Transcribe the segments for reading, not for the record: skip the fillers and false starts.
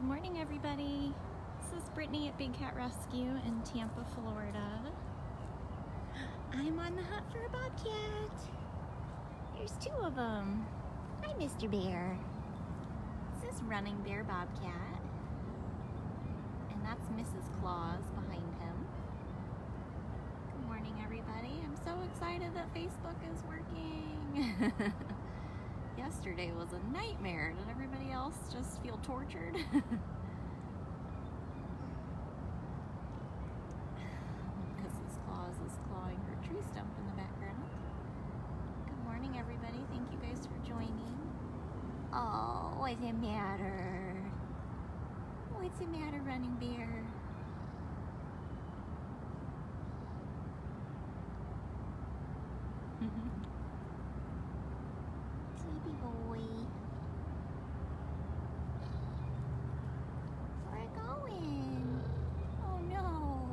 morning, everybody. This is Brittany at Big Cat Rescue in Tampa, Florida. I'm on the hunt for a bobcat. There's two of them. Hi, Mr. Bear. This is Running Bear Bobcat. And that's Mrs. Claus behind him. Good morning, everybody. I'm so excited that Facebook is working. Yesterday was a nightmare. Did everybody else just feel tortured? Mrs. Claus is clawing her tree stump in the background. Good morning, everybody. Thank you guys for joining. Oh, what's the matter? What's the matter, Running Bear? Sleepy boy. Where are you going? Oh no.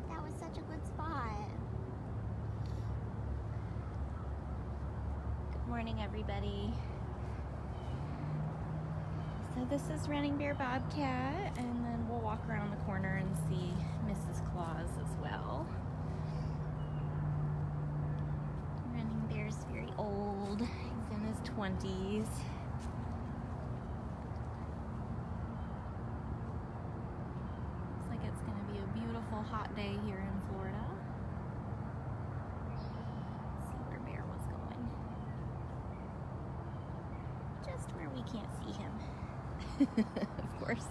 That was such a good spot. Good morning, everybody. So this is Running Bear Bobcat, and then we'll walk around the corner and see Mrs. Claus as well. Running Bear's very old. He's in his 20s. Looks like it's going to be a beautiful hot day here in Florida. Let's see where Bear was going. Just where we can't see him. Of course.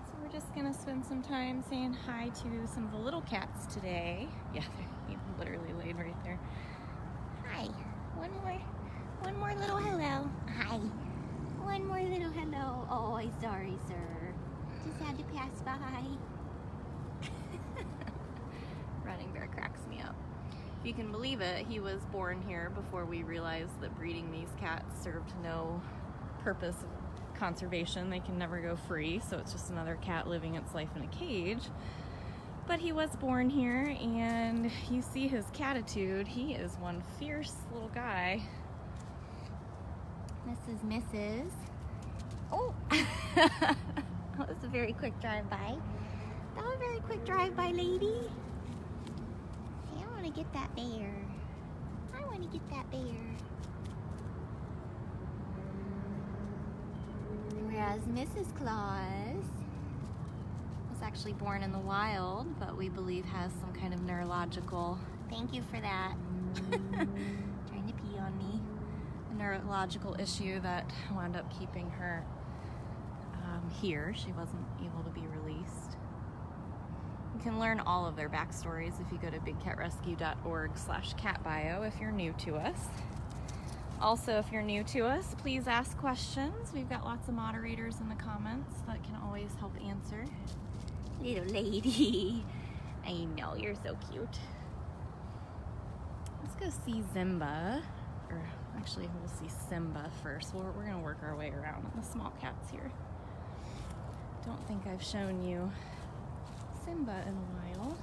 So we're just gonna spend some time saying hi to some of the little cats today. Yeah, he literally laid right there. Hi. One more little hello. Hi. One more little hello. Oh, I'm sorry, sir. Just had to pass by. Running Bear cracks me up. If you can believe it, he was born here before we realized that breeding these cats served no purpose of conservation. They can never go free, so it's just another cat living its life in a cage. But he was born here, and you see his catitude. He is one fierce little guy. This is Mrs. Oh! That was a very quick drive-by. That was a very quick drive-by, lady. Hey, I want to get that bear. I want to get that bear. Whereas Mrs. Claus was actually born in the wild, but we believe has some kind of neurological, thank you for that, trying to pee on me, a neurological issue that wound up keeping her here. She wasn't able to be released. You can learn all of their backstories if you go to bigcatrescue.org/catbio if you're new to us. Also, if you're new to us, please ask questions. We've got lots of moderators in the comments that can always help answer. Little lady. I know, you're so cute. Let's go see Zimba. Or actually, we'll see Simba first. We're going to work our way around the small cats here. Don't think I've shown you Simba in a while.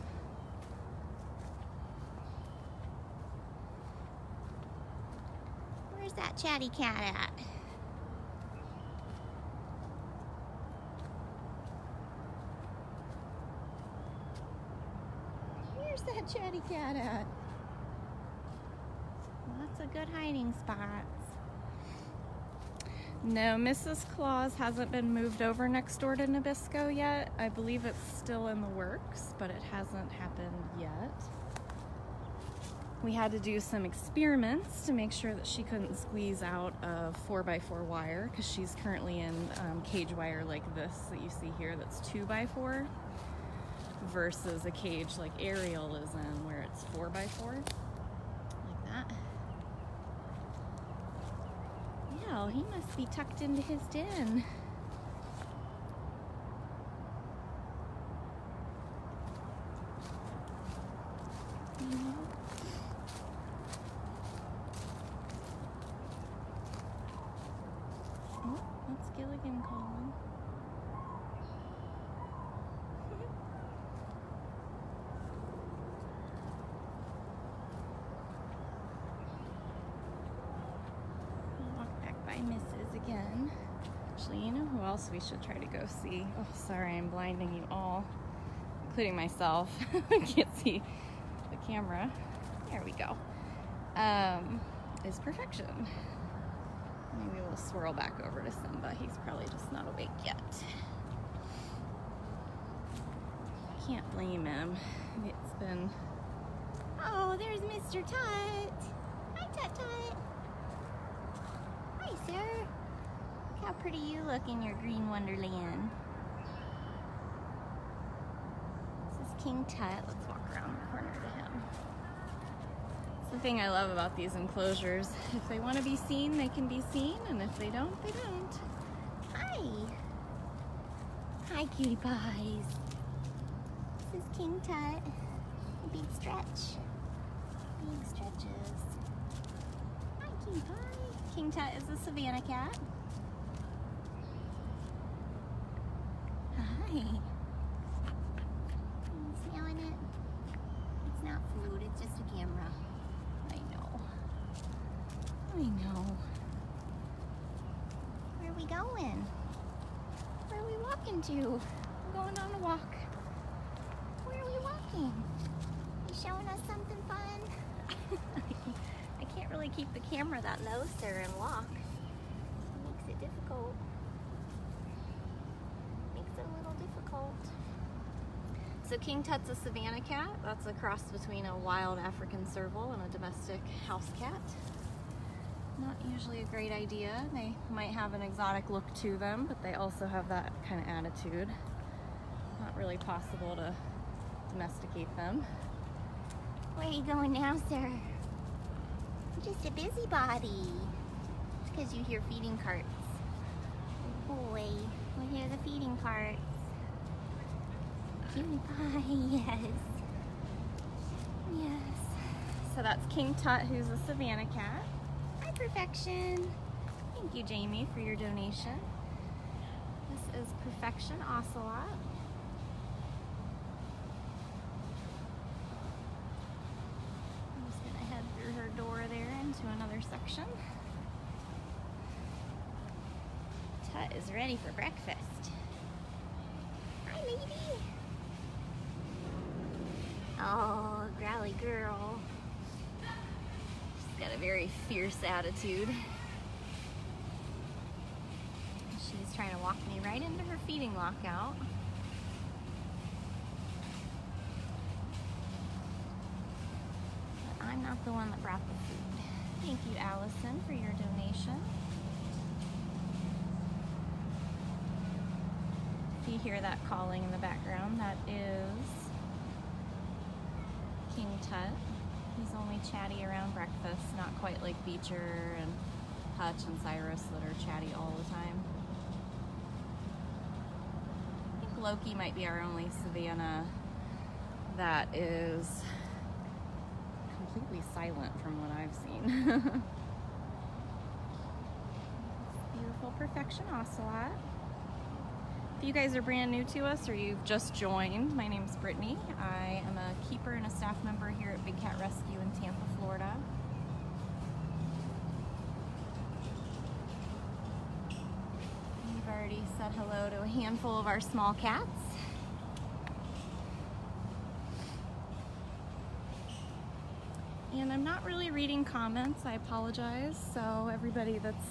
Where's that chatty cat at? Where's that chatty cat at? Lots of good hiding spots. No, Mrs. Claus hasn't been moved over next door to Nabisco yet. I believe it's still in the works, but it hasn't happened yet. We had to do some experiments to make sure that she couldn't squeeze out of 4x4 wire, because she's currently in cage wire like this that you see here that's 2x4 versus a cage like Ariel is in where it's 4x4 like that. Yeah, he must be tucked into his den. Oh, that's Gilligan calling. Walk back by Mrs. again. Actually, you know who else we should try to go see? Oh, sorry, I'm blinding you all, including myself. I can't see the camera. There we go. Is Purrfection. Maybe we'll swirl back over to Zimba. He's probably just not awake yet. Can't blame him. It's been... Oh, there's Mr. Tut. Hi, Tut Tut. Hi, sir. Look how pretty you look in your green wonderland. This is King Tut. Let's walk around the corner to him. That's the thing I love about these enclosures. If they want to be seen, they can be seen, and if they don't, they don't. Hi. Hi, cutie pies. This is King Tut. A big stretch. Big stretches. Hi, King Pie. King Tut is a Savannah cat. Hi. You smelling it? It's not food, it's just a camera. I know. I know. Where are we going? Where are we walking to? We're going on a walk. Where are we walking? You showing us something fun? I can't really keep the camera that low, sir, and walk. It makes it difficult. Makes it a little difficult. So King Tut's a Savannah cat. That's a cross between a wild African serval and a domestic house cat. Not usually a great idea. They might have an exotic look to them, but they also have that kind of attitude. Not really possible to domesticate them. Where are you going now, sir? You're just a busybody. It's because you hear feeding carts. Oh boy, we hear the feeding carts. Cutie pie, yes. Yes. So that's King Tut, who's a Savannah cat. Hi, Purrfection. Thank you, Jamie, for your donation. This is Purrfection Ocelot. I'm just gonna head through her door there into another section. Tut is ready for breakfast. Hi, lady. Oh, growly girl. She's got a very fierce attitude. She's trying to walk me right into her feeding lockout. But I'm not the one that brought the food. Thank you, Allison, for your donation. If you hear that calling in the background, that is King Tut. He's only chatty around breakfast, not quite like Beecher and Hutch and Cyrus that are chatty all the time. I think Loki might be our only Savannah that is completely silent from what I've seen. Beautiful Purrfection Ocelot. If you guys are brand new to us or you've just joined, my name's Brittany. I am a keeper and a staff member here at Big Cat Rescue in Tampa, Florida. We've already said hello to a handful of our small cats. And I'm not really reading comments, I apologize. So everybody that's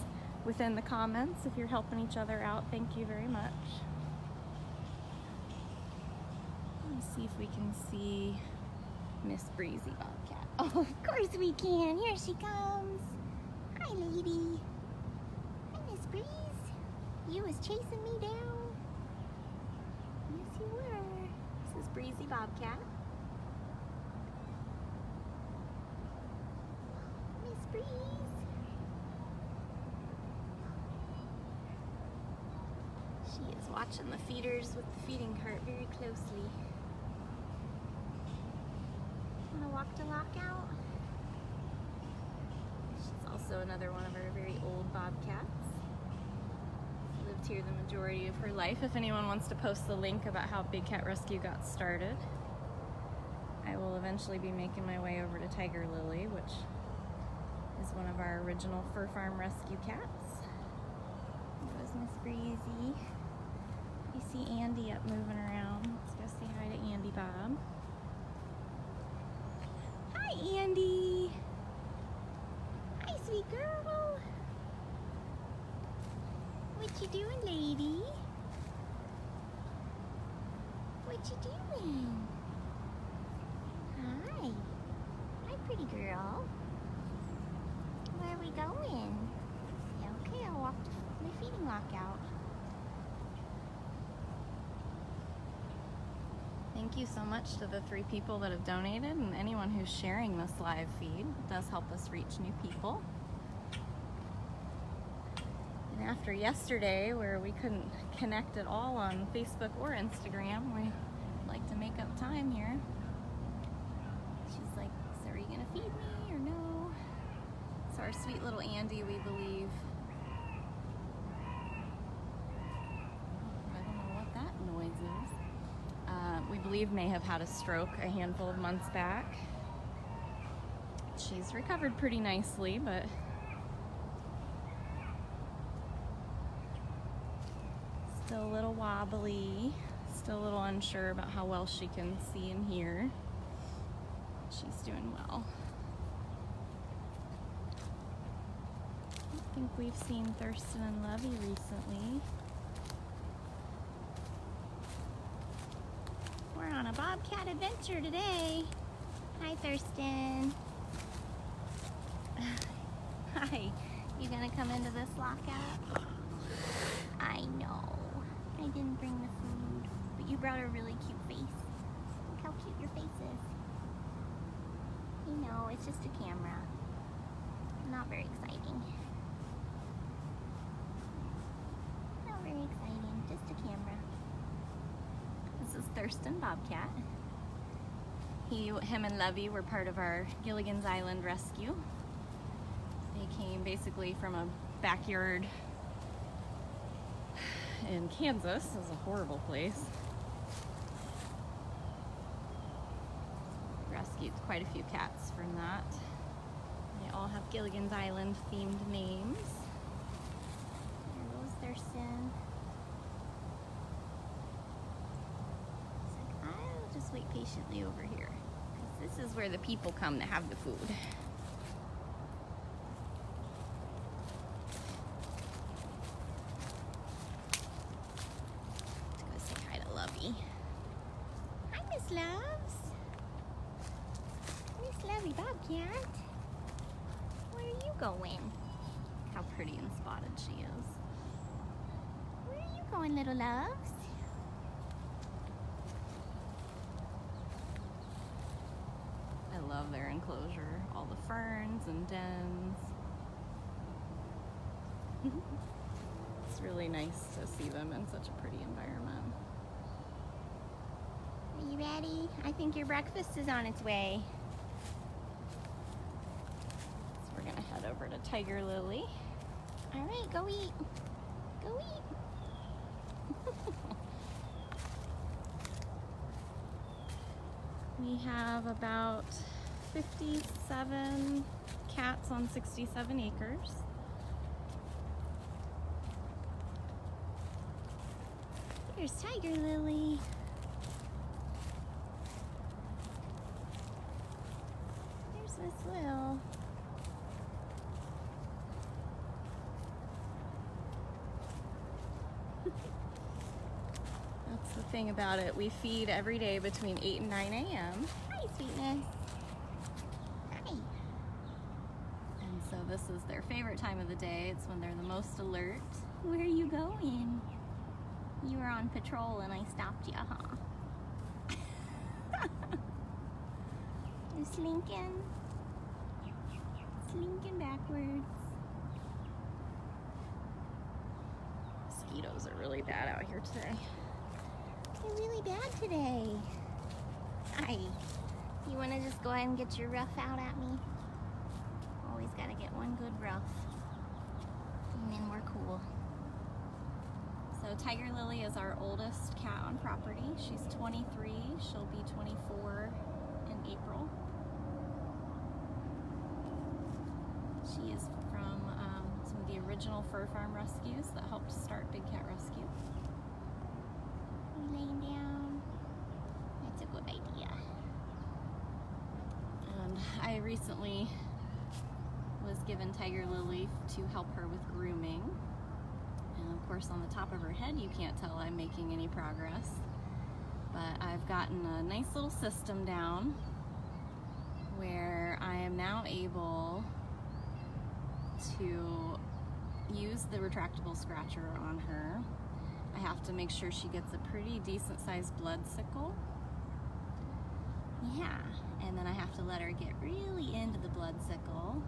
within the comments, if you're helping each other out, thank you very much. Let's see if we can see Miss Breezy Bobcat. Oh, of course we can. Here she comes. Hi, lady. Hi, Miss Breeze. You was chasing me down. Yes, you were. This is Breezy Bobcat. Miss Breeze. She is watching the feeders with the feeding cart very closely. Want to walk to lockout? She's also another one of our very old Bobcats. Lived here the majority of her life. If anyone wants to post the link about how Big Cat Rescue got started, I will eventually be making my way over to Tiger Lilly, which is one of our original fur farm rescue cats. It was Miss Breezy. You see Andi up moving around. Let's go say hi to Andi Bob. Hi, Andi. Hi, sweet girl. What you doing, lady? What you doing? Hi. Hi, pretty girl. Where are we going? Yeah, okay, I'll walk to my feeding lockout. Thank you so much to the 3 people that have donated and anyone who's sharing this live feed. It does help us reach new people. And after yesterday, where we couldn't connect at all on Facebook or Instagram, we like to make up time here. She's like, so are you gonna feed me or no? So our sweet little Andi, we believe, I don't know what that noise is. We believe may have had a stroke a handful of months back. She's recovered pretty nicely, but still a little wobbly, still a little unsure about how well she can see and hear. She's doing well. I think we've seen Thurston and Lovey recently. We're on a Bobcat adventure today. Hi, Thurston. Hi. You gonna come into this lockout? I know. I didn't bring the food, but you brought a really cute face. Look how cute your face is. You know, it's just a camera. Not very exciting. Not very exciting, just a camera. This is Thurston Bobcat. Him and Lovey were part of our Gilligan's Island rescue. They came basically from a backyard in Kansas. It was a horrible place. We rescued quite a few cats from that. They all have Gilligan's Island themed names. There goes Thurston. I'll just wait patiently over here, because this is where the people come to have the food. Let's go say hi to Lovey. Hi, Miss Loves. Miss Lovey Bobcat. Where are you going? How pretty and spotted she is. Where are you going, little loves? I love their enclosure, all the ferns and dens. It's really nice to see them in such a pretty environment. Are you ready? I think your breakfast is on its way. So we're gonna head over to Tiger Lily. All right, go eat. Go eat. We have about 57 cats on 67 acres. Here's Tiger Lily. There's Miss Lil. That's the thing about it. We feed every day between 8 and 9 a.m. Hi, sweetness. Hi. And so this is their favorite time of the day. It's when they're the most alert. Where are you going? You were on patrol and I stopped you, huh? You're slinking. Slinking backwards. Mosquitoes are really bad out here today. They're really bad today. Hi. You want to just go ahead and get your rough out at me? Always got to get one good rough. And then we're cool. So Tiger Lily is our oldest cat on property. She's 23. She'll be 24 in April. She is from some of the original fur farm rescues that helped start Big Cat Rescue. Laying down. That's a good idea. And I recently was given Tiger Lily to help her with grooming. And of course on the top of her head you can't tell I'm making any progress. But I've gotten a nice little system down where I am now able to use the retractable scratcher on her. I have to make sure she gets a pretty decent sized blood sickle. Yeah, and then I have to let her get really into the blood sickle,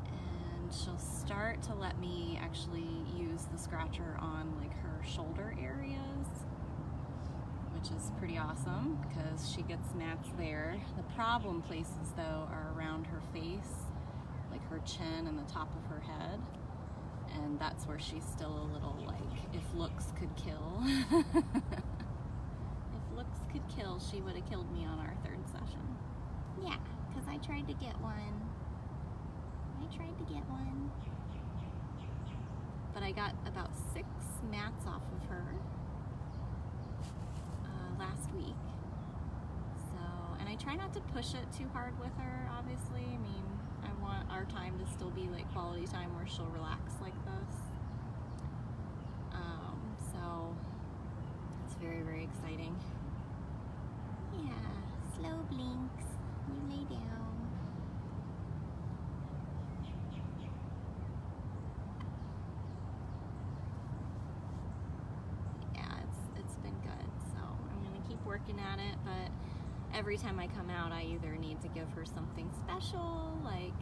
and she'll start to let me actually use the scratcher on like her shoulder areas, which is pretty awesome because she gets gnats there. The problem places though are around her face, like her chin and the top of her head, and that's where she's still a little like, if looks could kill. If looks could kill, she would have killed me on our third session. Yeah, because I tried to get one. But I got about 6 mats off of her last week. So, and I try not to push it too hard with her, obviously. I mean, I want our time to still be like quality time where she'll relax like this. So it's very, very exciting. Yeah, slow blinks. You lay down. Yeah, it's been good. So I'm gonna keep working at it, but every time I come out, I either need to give her something special, like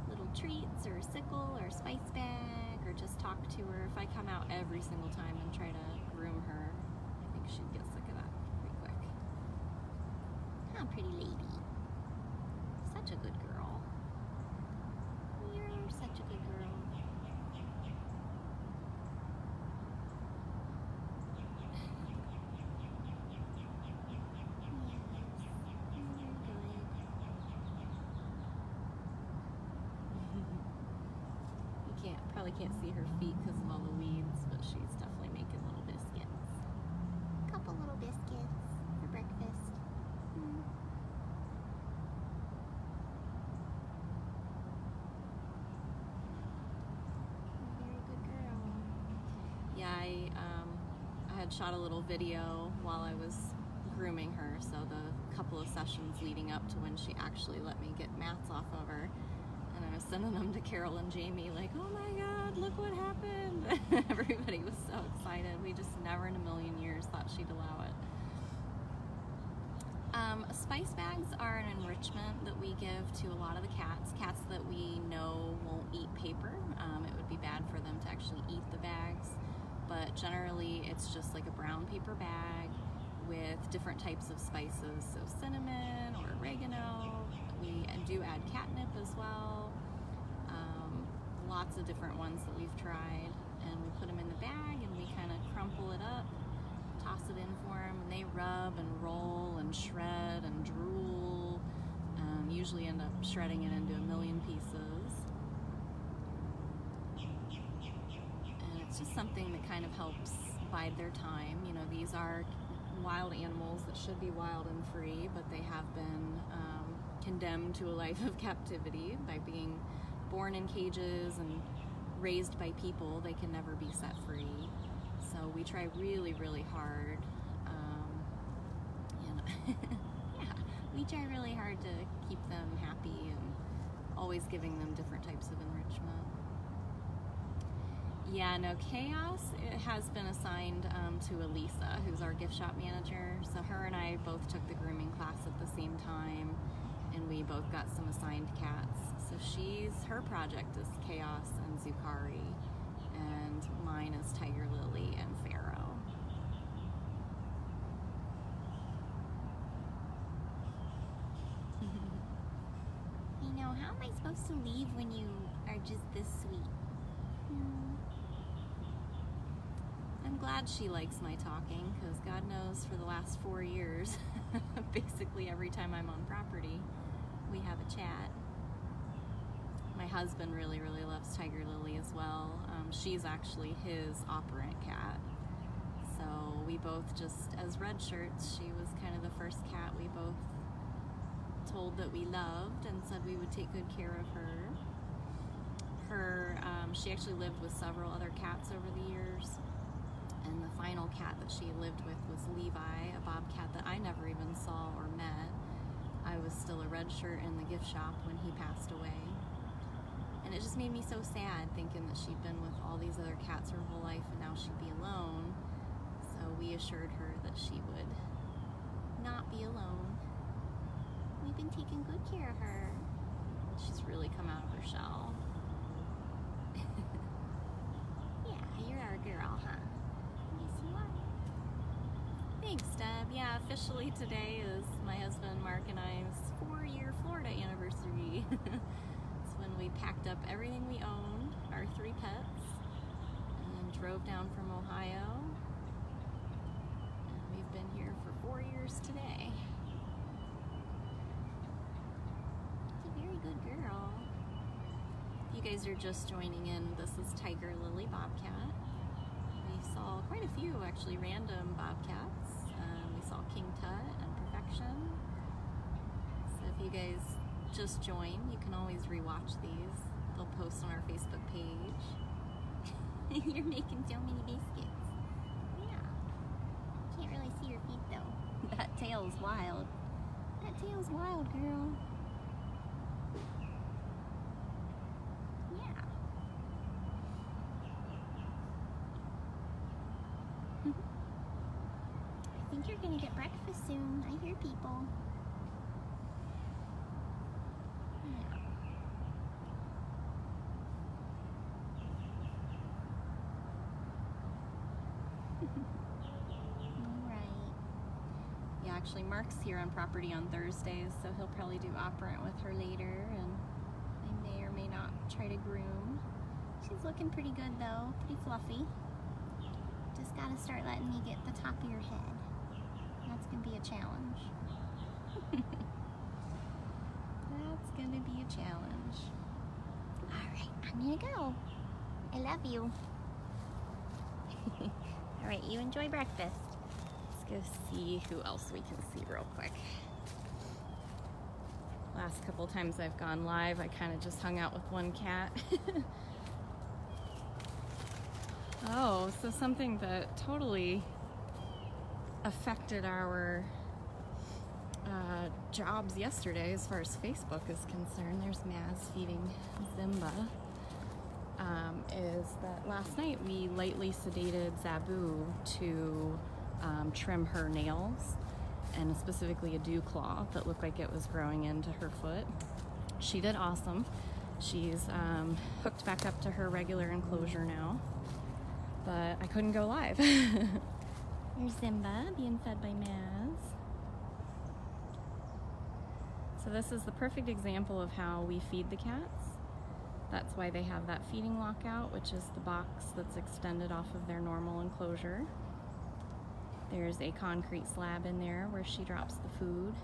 little treats or a sickle or a spice bag, or just talk to her. If I come out every single time and try to groom her, I think she'd get sick of that pretty quick. Huh, pretty lady. Such a good girl. You're such a good girl. Probably can't see her feet because of all the weeds, but she's definitely making little biscuits. Couple little biscuits for breakfast. Very good girl. Yeah, I had shot a little video while I was grooming her, so the couple of sessions leading up to when she actually let me get mats off of her. And I was sending them to Carol and Jamie like, oh my God, look what happened. Everybody was so excited. We just never in a million years thought she'd allow it. Spice bags are an enrichment that we give to a lot of the cats that we know won't eat paper. It would be bad for them to actually eat the bags, but generally it's just like a brown paper bag with different types of spices, so cinnamon or oregano. We do add catnip as well. Lots of different ones that we've tried, and we put them in the bag and we kind of crumple it up, toss it in for them, and they rub and roll and shred and drool. Usually end up shredding it into a million pieces. And it's just something that kind of helps bide their time. You know, these are wild animals that should be wild and free, but they have been condemned to a life of captivity by being born in cages and raised by people. They can never be set free. So we try really, really hard. Yeah, we try really hard to keep them happy and always giving them different types of enrichment. Yeah, no, Chaos, it has been assigned to Elisa, who's our gift shop manager. So her and I both took the grooming class at the same time, and we both got some assigned cats. So her project is Chaos and Zukari, and mine is Tiger Lily and Pharaoh. You know, how am I supposed to leave when you are just this sweet? I'm glad she likes my talking, because God knows for the last 4 years, basically every time I'm on property, we have a chat. My husband really loves Tiger Lily as well. She's actually his operant cat. So we both just, as red shirts, she was kind of the first cat we both told that we loved and said we would take good care of her. She actually lived with several other cats over the years, and the final cat that she lived with was Levi, a bobcat that I never even saw or met. I was still a red shirt in the gift shop when he passed away. And it just made me so sad thinking that she'd been with all these other cats her whole life and now she'd be alone. So we assured her that she would not be alone. We've been taking good care of her. She's really come out of her shell. Yeah, you're our girl, huh? Yes, you are. Thanks, Deb. Yeah, officially today is my husband Mark and I's 4-year Florida anniversary. It's when we packed up everything we owned, our 3 pets, and drove down from Ohio. And we've been here for 4 years today. She's a very good girl. If you guys are just joining in, this is Tiger Lily Bobcat. We saw quite a few actually random bobcats. We saw King Tut and Purrfection. So if you guys just join, you can always rewatch these. They'll post on our Facebook page. You're making so many biscuits. Yeah. Can't really see your feet though. That tail's wild. That tail's wild, girl. Yeah. I think you're gonna get breakfast soon. I hear people. Yeah. Alright. Yeah, actually Mark's here on property on Thursdays, so he'll probably do operant with her later, and I may or may not try to groom. She's looking pretty good though, pretty fluffy. Just gotta start letting me get the top of your head. That's gonna be a challenge. That's gonna be a challenge. Alright, I'm gonna go. I love you. Alright, you enjoy breakfast. Let's go see who else we can see real quick. Last couple times I've gone live, I kind of just hung out with one cat. Oh, so something that totally affected our jobs yesterday as far as Facebook is concerned. There's Maz feeding Zimba. Is that last night we lightly sedated Zabu to trim her nails, and specifically a dew claw that looked like it was growing into her foot. She did awesome. She's hooked back up to her regular enclosure now, but I couldn't go live. Here's Zimba being fed by Maz. So this is the perfect example of how we feed the cats. That's why they have that feeding lockout, which is the box that's extended off of their normal enclosure. There's a concrete slab in there where she drops the food.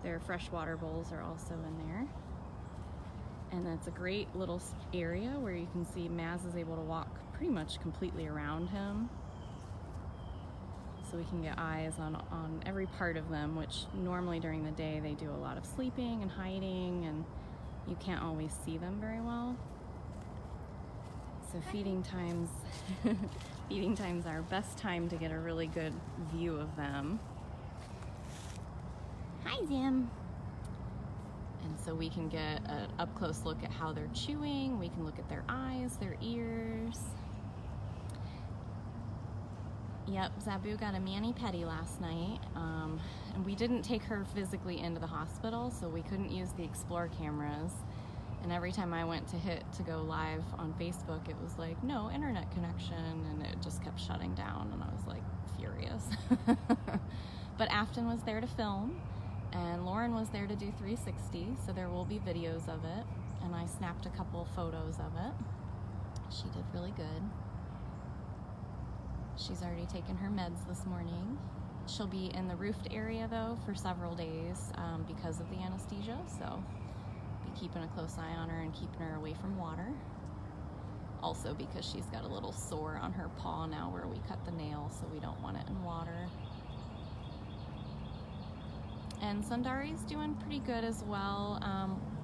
Their freshwater bowls are also in there. And it's a great little area where you can see Maz is able to walk pretty much completely around him. So we can get eyes on every part of them, which normally during the day they do a lot of sleeping and hiding, and you can't always see them very well. So feeding times are our best time to get a really good view of them. Hi, Zim. And so we can get an up-close look at how they're chewing. We can look at their eyes, their ears. Yep, Zabu got a mani-pedi last night, and we didn't take her physically into the hospital, so we couldn't use the Explore cameras. And every time I went to go live on Facebook, it was like, no internet connection, and it just kept shutting down, and I was like furious. But Afton was there to film, and Lauren was there to do 360, so there will be videos of it, and I snapped a couple photos of it. She did really good. She's already taken her meds this morning. She'll be in the roofed area though for several days because of the anesthesia, so be keeping a close eye on her and keeping her away from water. Also because she's got a little sore on her paw now where we cut the nail, so we don't want it in water. And Sundari's doing pretty good as well.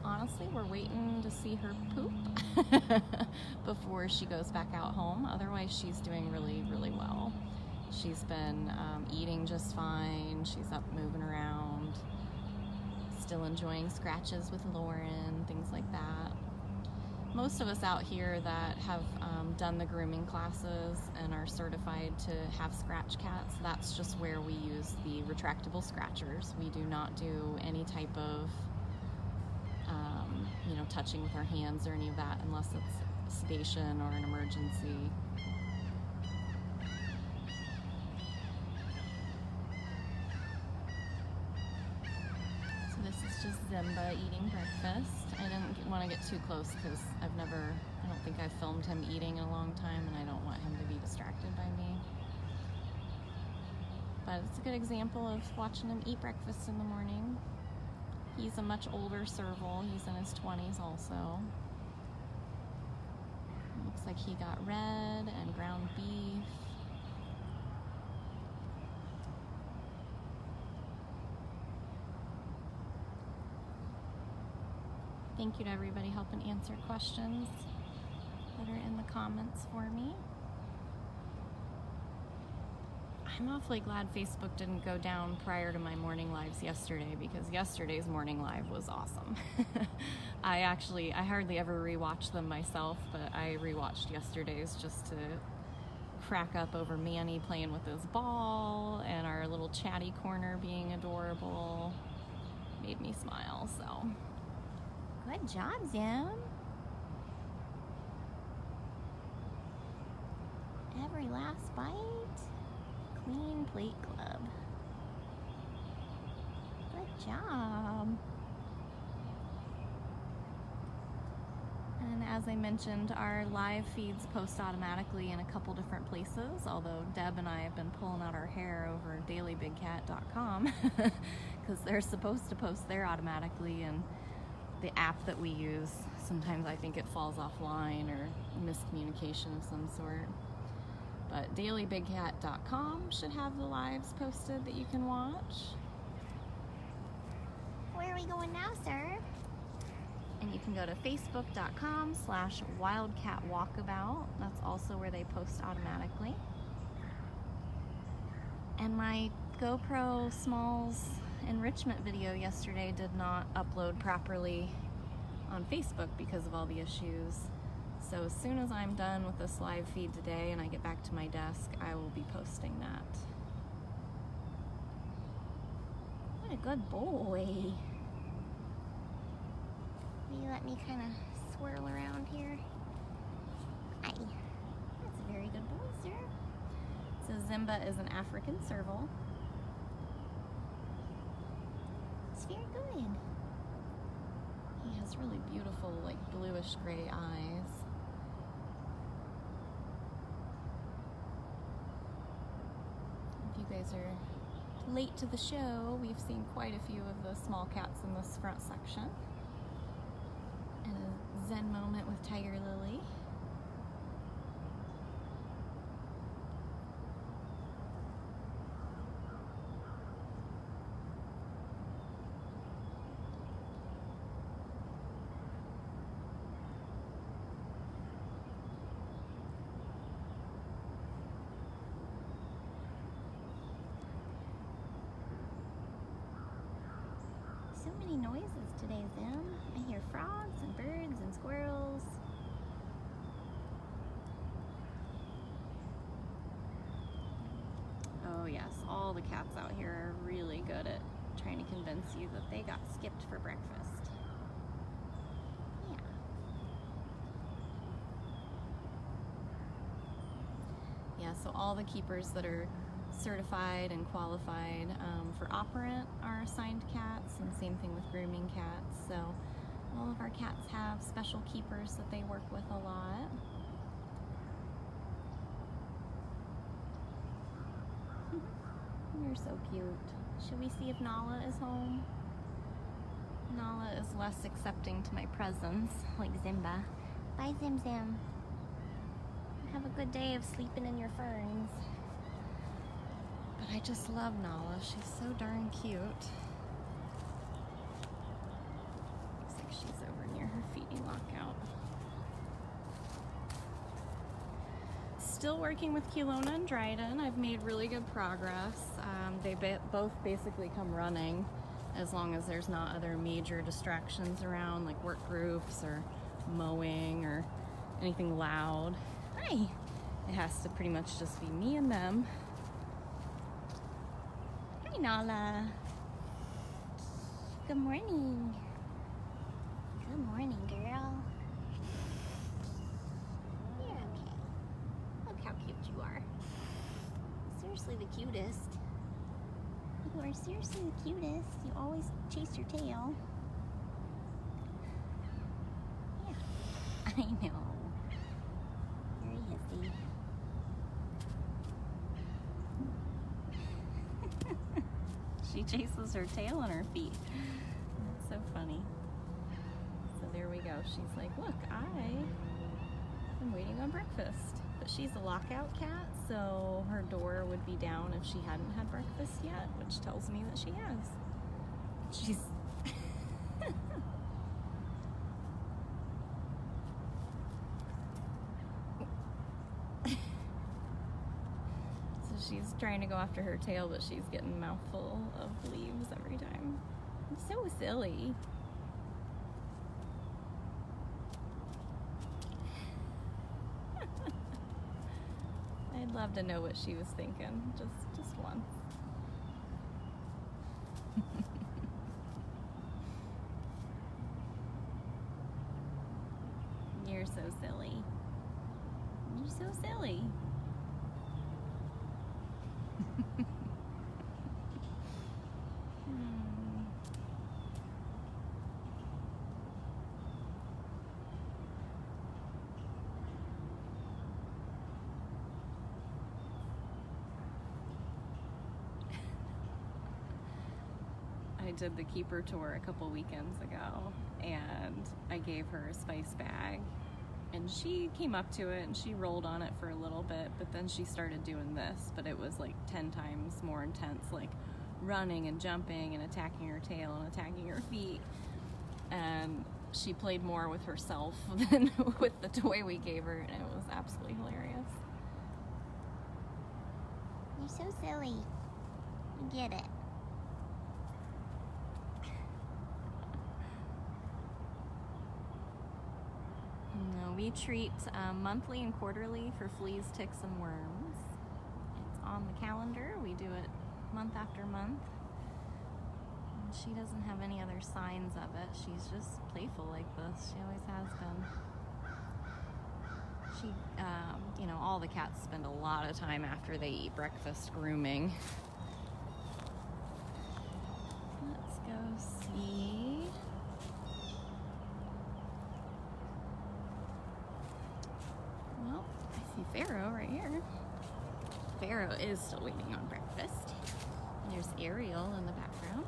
Honestly, we're waiting to see her poop before she goes back out home. Otherwise, she's doing really, really well. She's been eating just fine. She's up moving around, still enjoying scratches with Lauren, things like that. Most of us out here that have done the grooming classes and are certified to have scratch cats, that's just where we use the retractable scratchers. We do not do any type of you know, touching with our hands or any of that unless it's sedation or an emergency. So this is just Zimba eating breakfast. I didn't want to get too close because I don't think I've filmed him eating in a long time, and I don't want him to be distracted by me. But it's a good example of watching him eat breakfast in the morning. He's a much older serval. He's in his 20s also. Looks like he got red and ground beef. Thank you to everybody helping answer questions that are in the comments for me. I'm awfully glad Facebook didn't go down prior to my morning lives yesterday, because yesterday's morning live was awesome. I hardly ever rewatch them myself, but I rewatched yesterday's just to crack up over Manny playing with his ball and our little chatty corner being adorable. Made me smile, so. Good job, Zim. Every last bite. Clean Plate Club. Good job. And as I mentioned, our live feeds post automatically in a couple different places, although Deb and I have been pulling out our hair over dailybigcat.com because they're supposed to post there automatically, and the app that we use, sometimes I think it falls offline or miscommunication of some sort. But dailybigcat.com should have the lives posted that you can watch. Where are we going now, sir? And you can go to facebook.com/wildcatwalkabout. That's also where they post automatically. And my GoPro Smalls enrichment video yesterday did not upload properly on Facebook because of all the issues. So as soon as I'm done with this live feed today and I get back to my desk, I will be posting that. What a good boy. Will you let me kind of swirl around here? Hi. That's a very good boy, sir. So Zimba is an African serval. It's very good. He has really beautiful, like, bluish gray eyes. If you guys are late to the show, we've seen quite a few of the small cats in this front section. And a zen moment with Tiger Lily. So many noises today, Zim. I hear frogs and birds and squirrels. Oh yes, all the cats out here are really good at trying to convince you that they got skipped for breakfast. Yeah. Yeah, so all the keepers that are certified and qualified for operant are assigned cats, and same thing with grooming cats. So all of our cats have special keepers that they work with a lot. You're so cute. Should we see if Nala is home? Nala is less accepting to my presence, like Zimba. Bye, Zim Zim. Have a good day of sleeping in your ferns. But I just love Nala. She's so darn cute. Looks like she's over near her feeding lockout. Still working with Kelowna and Dryden. I've made really good progress. They both basically come running as long as there's not other major distractions around, like work groups or mowing or anything loud. Hi! It has to pretty much just be me and them. Hi, Nala. Good morning. Good morning, girl. You're okay. Look how cute you are. Seriously the cutest. You are seriously the cutest. You always chase your tail. Yeah, I know. Very hissy. She chases her tail and her feet. That's so funny. So there we go. She's like, look, I'm waiting on breakfast. But she's a lockout cat, so her door would be down if she hadn't had breakfast yet, which tells me that she has. She's... So she's trying to go after her tail, but she's getting a mouthful of leaves every time. It's so silly. I'd love to know what she was thinking, just once. You're so silly. You're so silly. I did the keeper tour a couple weekends ago, and I gave her a spice bag, and she came up to it and she rolled on it for a little bit, but then she started doing this, but it was like 10 times more intense, like running and jumping and attacking her tail and attacking her feet, and she played more with herself than with the toy we gave her, and it was absolutely hilarious. You're so silly. You get it. No, we treat monthly and quarterly for fleas, ticks, and worms. It's on the calendar. We do it month after month. And she doesn't have any other signs of it. She's just playful like this. She always has been. She, you know, all the cats spend a lot of time after they eat breakfast grooming. Let's go see. Well, I see Pharaoh right here. Pharaoh is still waiting on breakfast. There's Ariel in the background.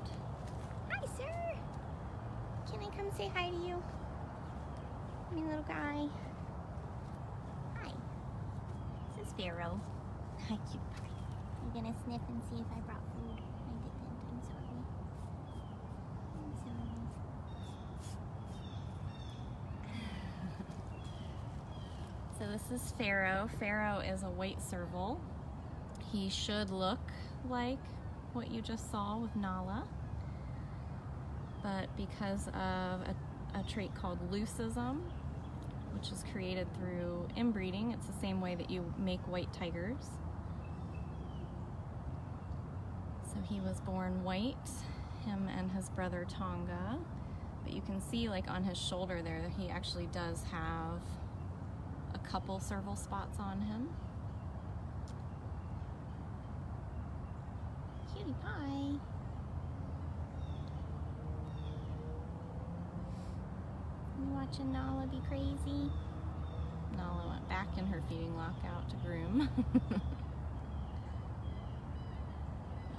Hi, sir. Can I come say hi to you? Me little guy. Hi. This is Pharaoh. Hi, cute pie. You gonna sniff and see if I brought food? I didn't. I'm sorry. I'm sorry. So this is Pharaoh. Pharaoh is a white serval. He should look like what you just saw with Nala, but because of a trait called leucism, which is created through inbreeding, it's the same way that you make white tigers. So he was born white, him and his brother Tonga, but you can see like on his shoulder there that he actually does have a couple serval spots on him. Cutie pie. You watching Nala be crazy? Nala went back in her feeding lockout to groom.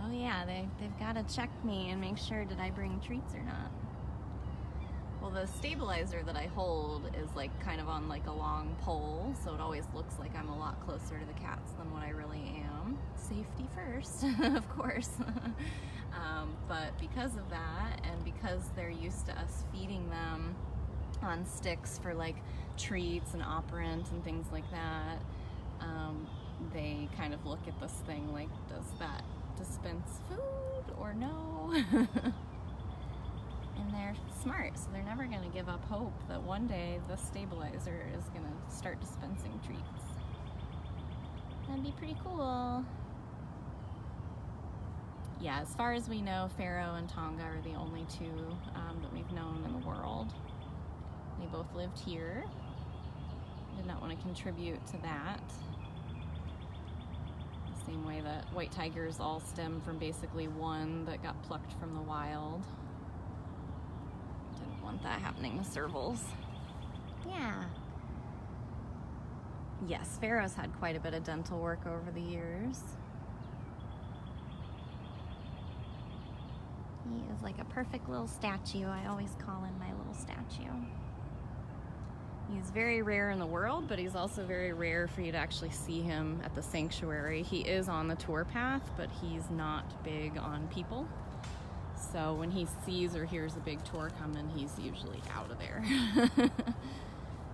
Oh yeah, they've got to check me and make sure did I bring treats or not. Well, the stabilizer that I hold is like kind of on like a long pole, so it always looks like I'm a lot closer to the cats than what I really am. Safety first, of course. But because of that, and because they're used to us feeding them on sticks for like treats and operant and things like that, they kind of look at this thing like, does that dispense food or no? And they're smart, so they're never going to give up hope that one day the stabilizer is going to start dispensing treats. That'd be pretty cool. Yeah, as far as we know, Pharaoh and Tonga are the only two that we've known in the world. They both lived here. Did not want to contribute to that. The same way that white tigers all stem from basically one that got plucked from the wild. Didn't want that happening with Servals. Yeah. Yes, Pharaoh's had quite a bit of dental work over the years. He is like a perfect little statue. I always call him my little statue. He's very rare in the world, but he's also very rare for you to actually see him at the sanctuary. He is on the tour path, but he's not big on people. So when he sees or hears a big tour coming, he's usually out of there.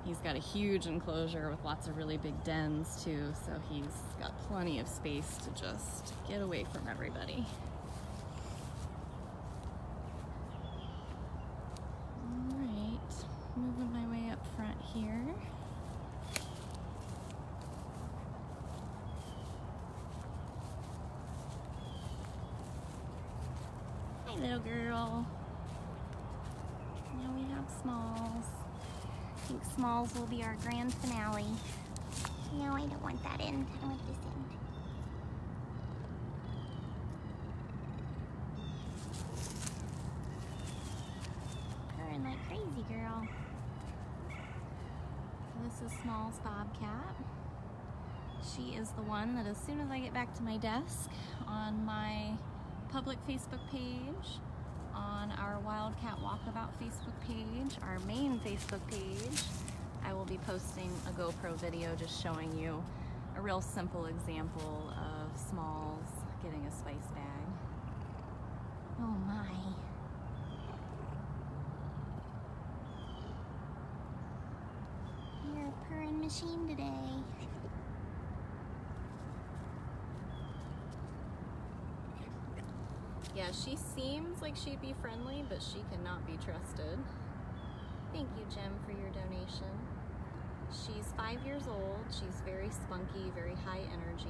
He's got a huge enclosure with lots of really big dens too, so he's got plenty of space to just get away from everybody. Moving my way up front here. Hi, little girl. Now we have Smalls. I think Smalls will be our grand finale. No, I don't want that end. I want this end. Purring like crazy, girl. This is Small's Bobcat. She is the one that as soon as I get back to my desk, on my public Facebook page, on our Wildcat Walkabout Facebook page, our main Facebook page, I will be posting a GoPro video just showing you a real simple example of Smalls getting a spice bag. Oh my. You're a purring machine today. Yeah, she seems like she'd be friendly, but she cannot be trusted. Thank you, Jim, for your donation. She's 5 years old. She's very spunky, very high energy.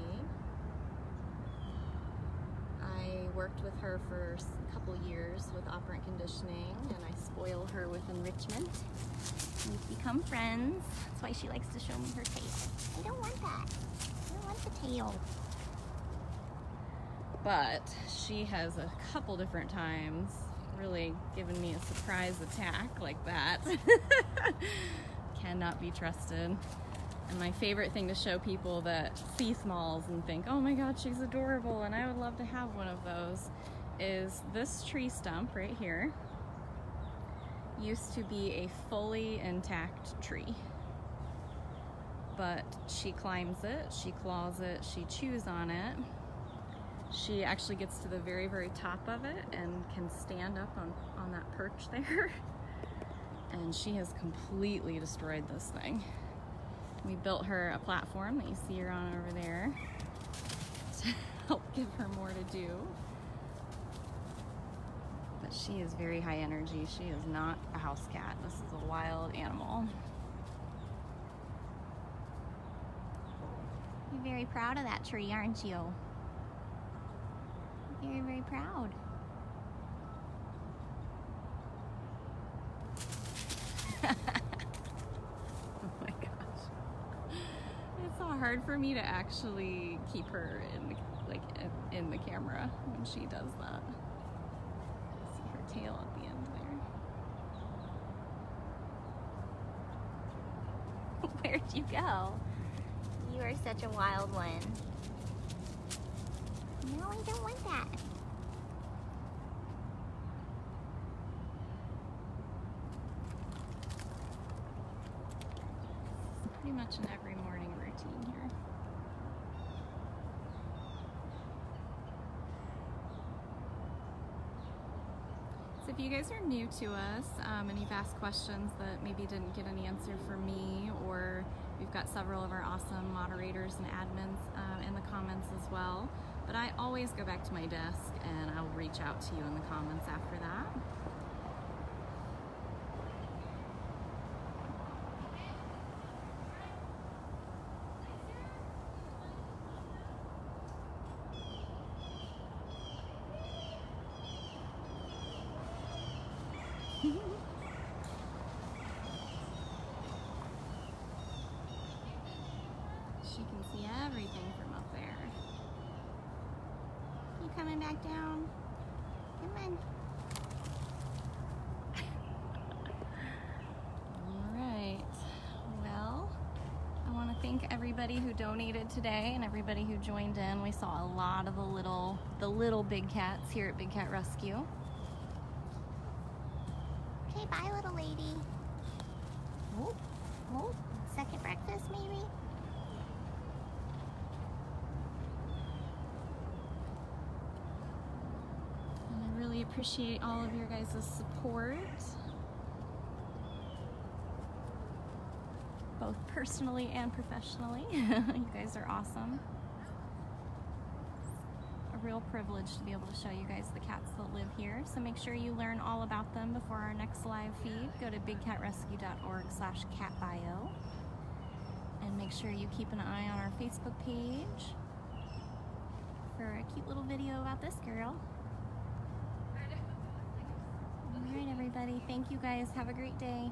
I worked with her for a couple years with operant conditioning, and I spoil her with enrichment. We've become friends. That's why she likes to show me her tail. I don't want that. I don't want the tail. But she has a couple different times really given me a surprise attack like that. Cannot be trusted. And my favorite thing to show people that see Smalls and think, oh my god, she's adorable and I would love to have one of those, is this tree stump right here used to be a fully intact tree. But she climbs it, she claws it, she chews on it. She actually gets to the very, very top of it and can stand up on that perch there. And she has completely destroyed this thing. We built her a platform that you see her on over there to help give her more to do. But she is very high energy. She is not a house cat. This is a wild animal. You're very proud of that tree, aren't you? Very, very proud. Oh my gosh. It's so hard for me to actually keep her in the camera when she does that. See her tail at the end there. Where'd you go? You are such a wild one. No, I don't want that. pretty much an every morning routine here. So if you guys are new to us and you've asked questions that maybe didn't get an answer from me, or we've got several of our awesome moderators and admins in the comments as well, but I always go back to my desk and I'll reach out to you in the comments after that. She can see everything from up there. You coming back down? Come on. Alright. Well, I want to thank everybody who donated today and everybody who joined in. We saw a lot of the little big cats here at Big Cat Rescue. Okay, bye, little lady. Oh, oh, second breakfast, maybe? And I really appreciate all of your guys' support, both personally and professionally. You guys are awesome. A real privilege to be able to show you guys the cats that live here. So make sure you learn all about them before our next live feed. Go to bigcatrescue.org/catbio. And make sure you keep an eye on our Facebook page for a cute little video about this girl. All right, everybody. Thank you guys. Have a great day.